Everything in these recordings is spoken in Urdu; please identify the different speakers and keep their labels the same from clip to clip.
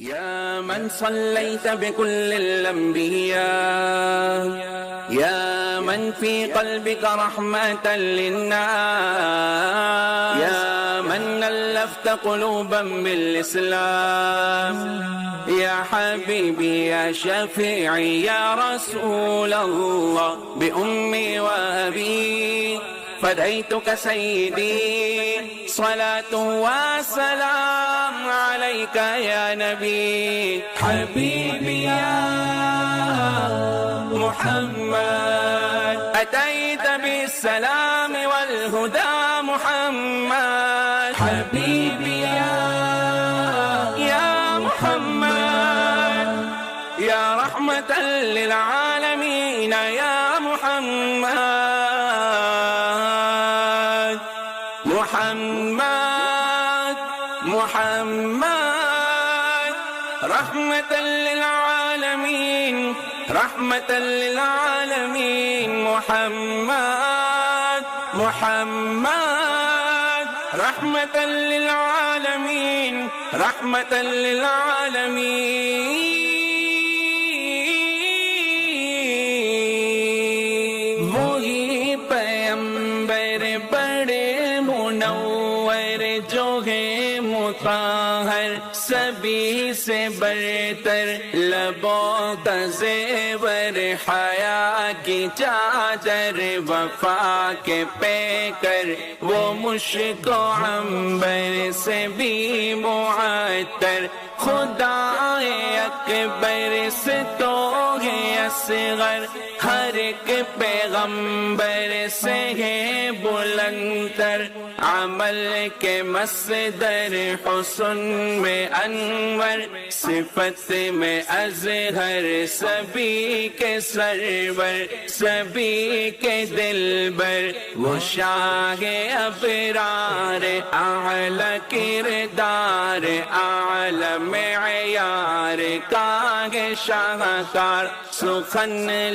Speaker 1: يا من صليت بكل الأنبياء، يا من في قلبك رحمة للناس، يا من ألفت قلوبا بالإسلام، يا حبيبي يا شفيعي يا رسول الله، بأمي وأبي فديتك سيدي، صلاة وسلام عليك يا نبي. حبيبي يا محمد أتيت بالسلام والهدى محمد. حبيبي يا محمد يا رحمة للعالمين يا محمد. محمد محمد رحمة للعالمين، رحمة للعالمين. محمد محمد رحمة للعالمين، رحمة للعالمين. وہی پیغمبر بڑے منور جو ہے مطہر، سبھی سے برتر لبوں کا زیور، حیا کی چادر وفا کے پیکر، وہ مشک و عنبر سے بھی معطر، خدائے اکبر سے تو ہے اصغر، ہر ایک پیغمبر سے ہے بلندتر، عمل کے مصدر حسن میں انور، صفت میں اظہر سبھی کے سرور، سبھی کے دلبر، وہ شاہ ابرار، اعلی کردار، اعلی معیار کا ہے شاہکار، سخن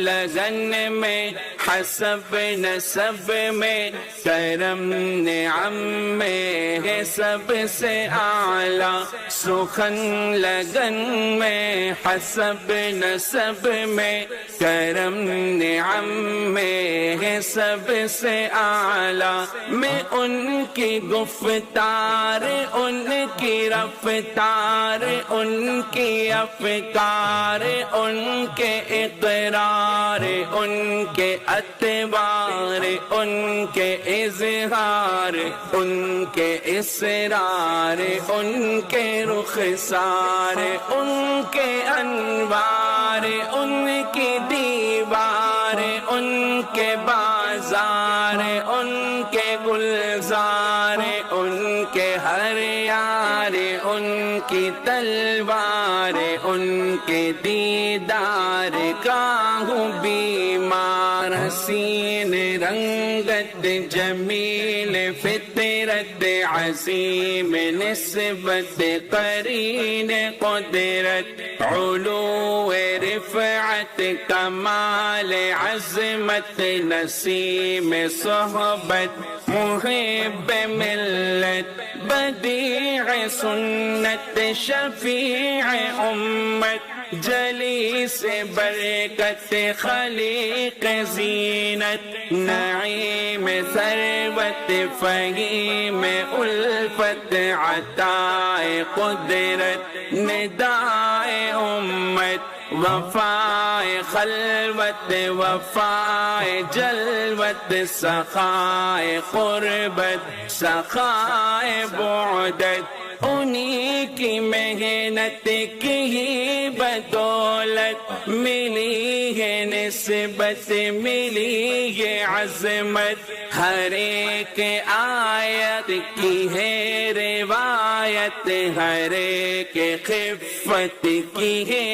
Speaker 1: لگن میں حسب نسب میں کرم نعم میں ہے سب سے اعلیٰ، سخن لگن میں حسب نسب میں کرم نعم میں ہے سب سے اعلیٰ، میں ان کی گفتار، ان کی رفتار، ان کی افکار، ان کے اقرار، ان کے اتبار، ان کے اظہار، ان کے اسرار، ان کے رخسار، ان کے انوار، ان کی دیوار، ان کے بازار، ان کے گلزار، ان کے ہر یار، ان کی تلوار، ان کے دیدار کا ہوں بیمار، حسین رنگت جمیل فطرت عظیم نسبت قرین قدرت، علو رفعت کمال عظمت نسیم صحبت محب ملت، بدیع سنت شفیع امت، جلیس برکت خلیق زینت، نعیم ثروت فہیم الفت، عطائے قدرت ندائے امت، وفائے خلوت وفائے جلوت، سخائے قربت سخائے بعدت، انہی کی محنت کی ہی بدولت ملی ہے نسبت، ملی ہے عظمت، ہر ایک آیت کی ہے روایت، ہر ایک خفت کی ہے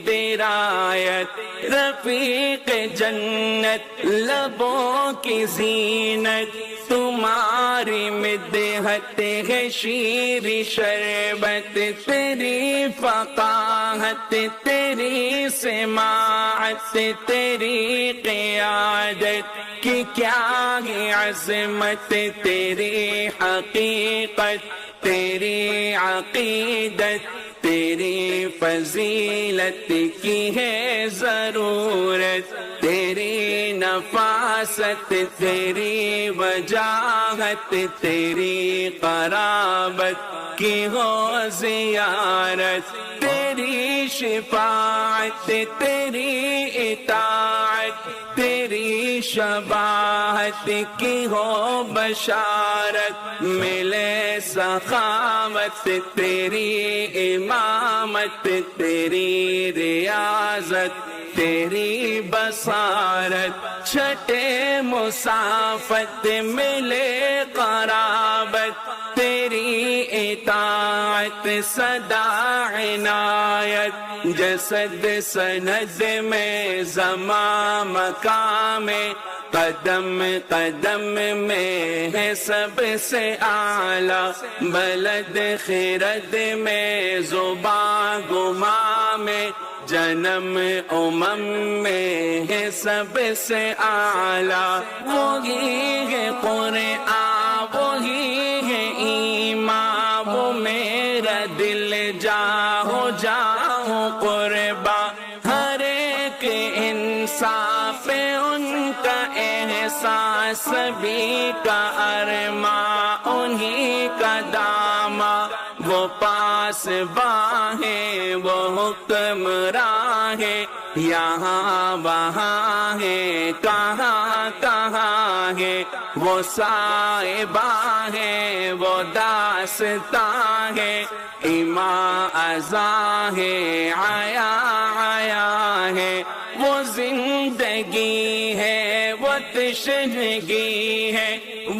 Speaker 1: درایت، رفیق جنت لبوں کی زینت، تمہاری مدحت ہے شیر شربت، تیری فقاہت تیری سماعت تیری قیادت کی کیا ہے عظمت، تیری حقیقت تیری عقیدت تیری فضیلت کی ہے ضرورت، تیری نفاست، تیری وجاہت، تیری قرابت کی ہو زیارت، تیری شفاعت، تیری اطاعت، تیری شباہت کی ہو بشارت، ملے سخاوت، تیری امامت، تیری ریاضت، تیری بصارت، چھٹے مسافت، ملے قرابت، تیری اطاعت، صدا عنایت، جسد سند میں زمان مقام میں، قدم قدم میں ہے سب سے اعلیٰ، بلد خرد میں زبان گما میں، جنم امم میں ہے سب سے اعلیٰ، وہی ہے قرآن، وہی ہے ایمان، وہ میرا دل جاؤ جاؤ قربا، ہر ایک انصاف ان کا احساس، سبھی کا ارماں انہی کا داما، وہ پاس باہیں وہ حکمراں ہے، یہاں وہاں ہے کہاں کہاں ہے، وہ صاحباں ہے وہ داستاں ہے، ایماں ازاں ہے آیا آیا ہے، وہ زندگی ہے وہ تشنگی ہے،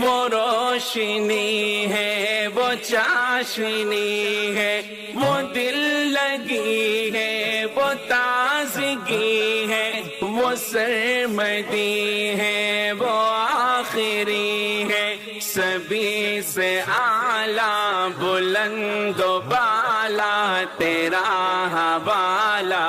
Speaker 1: وہ روشنی ہے وہ چاشنی ہے، وہ دل لگی ہے وہ تازگی ہے، وہ سرمدی ہے وہ آخری ہے، سبھی سے اعلیٰ بلند و بالا، تیرا حوالہ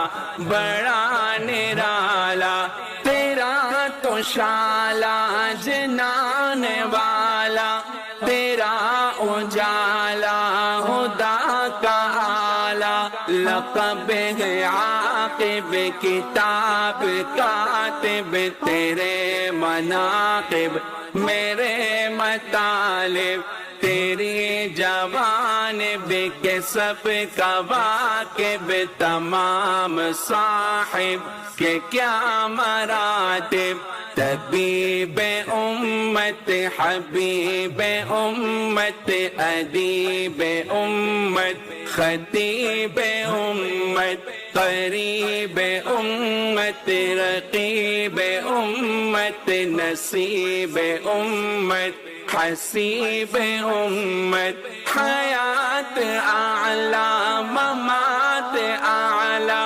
Speaker 1: بڑا نرالا، تیرا تو شالا جنان والا، تیرا اجالا خدا کا آلہ، لقب ہے عاقب، کتاب کاتب، تیرے مناقب میرے مطالب، تیری جوانب کے سب کا واقب، تمام صاحب کے کیا مراتب، طبیب امت، حبیب امت، ادیب امت، خطیب امت، قریب امت، رقیب امت، نصیب امت، حسیب امت، حیات اعلی، ممات اعلی،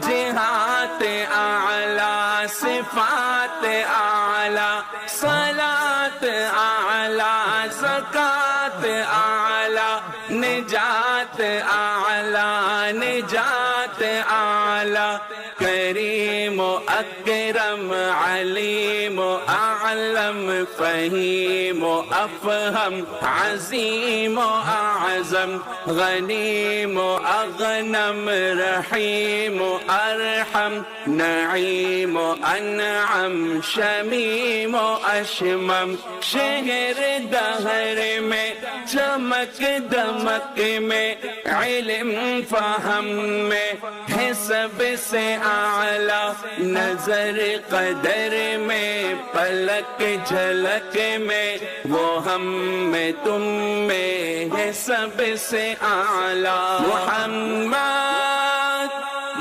Speaker 1: جہات اعلی، صفات اعلی، صلاة اعلی، زکات اعلی، نجات اعلی، نجات اعلی، کریم و اکرم، علیم و اعلم، فہیم و افہم، عظیم و اعظم، غنیم و اغنم، رحیم و ارحم، نعیم و انعم، شمیم و اشمم، شہر دہر میں چمک دمک میں، علم فہم میں ہے سب سے اعلیٰ، نظر قدر میں، پلک جھلک میں، وہ ہم میں تم میں ہے سب سے اعلیٰ، محمد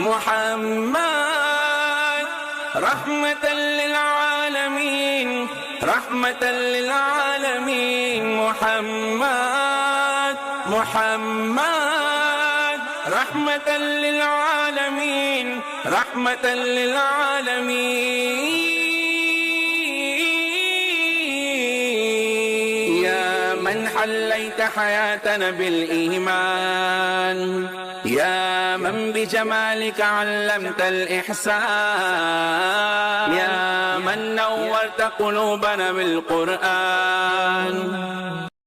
Speaker 1: محمد، رحمت للعالمین، رحمت للعالمین، محمد محمد، رحمت للعالمین، رحمت للعالمین، یا من حلیت حیاتنا بالایمان، یا من بجمالک علمت الاحسان، یا من نورت قلوبنا بالقرآن.